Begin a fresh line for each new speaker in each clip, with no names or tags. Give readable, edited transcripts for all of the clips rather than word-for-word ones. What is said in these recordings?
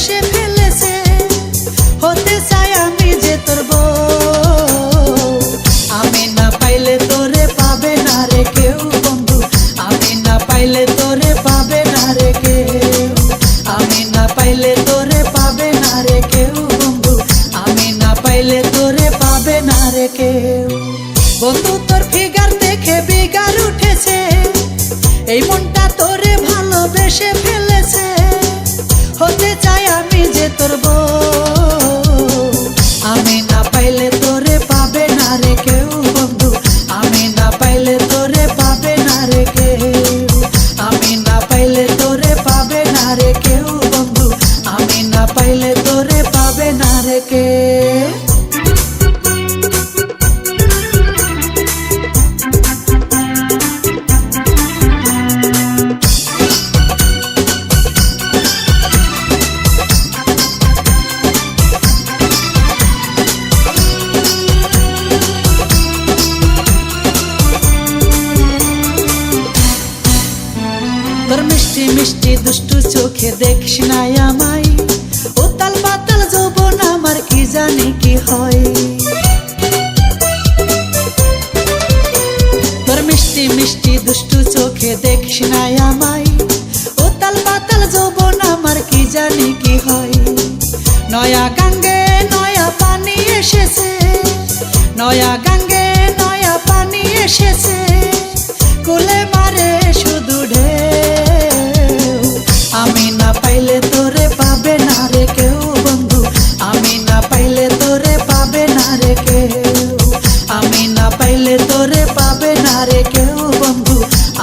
ভালোবেসে ফেলেছে, হতে চাই আমি যে তোর বউ। আমি না পাইলে তোরে পাবে না রে কেউ বন্ধু, আমি না পাইলে তোরে পাবে না রে কেউ, আমি না পাইলে তোরে পাবে না রে কেউ বন্ধু, আমি না পাইলে তোরে পাবে না রে কেউ। বন্ধু তোর ফিগার দেখে বিগার উঠেছে, এই মনটা তোরে ভালোবেসে ফেলেছে, হতে চাই আমি যে তোর বউ। আমি না পাইলে তোরে পাবে না রে কেউ বন্ধু, আমি না পাইলে তোরে পাবে না রে কেউ, আমি না পাইলে তোরে পাবে না রে কেউ বন্ধু, আমি না পাইলে তোরে পাবে না রে কেউ। তোর মিষ্টি মিষ্টি দুষ্টু চোখে দেখিস না আমায়, উতাল পাতাল যৌবন আমার কি জানি কি হয়। তোর মিষ্টি মিষ্টি দুষ্টু চোখে দেখিস না আমায়, উতাল পাতাল যৌবন আমার কি জানি কি হয়। নয়া গাঙ্গে নয়া পানি এসেছে, নয়া গাঙ্গে নয়া পানি এসেছে, কুলে মারে শুধু ঢেউ। আমি না পাইলে তোরে পাবে না রে কেউ বন্ধু, আমি না পাইলে তোরে পাবে না রে কেউ, আমি না পাইলে তোরে পাবে না রে কেউ বন্ধু,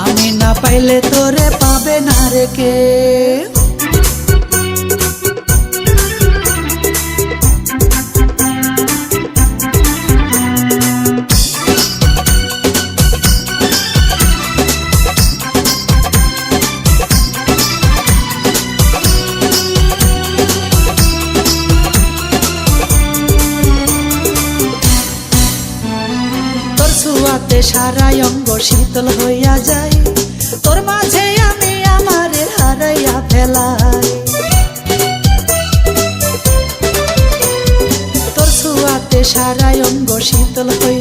আমি না পাইলে তোরে পাবে না রে কেউ। ছোঁয়াতে সারা অঙ্গ শীতল হইয়া যায়, তোর মাঝে আমি আমারে হারাইয়া ফেলাই। তোর ছোঁয়াতে সারা অঙ্গ শীতল হইয়া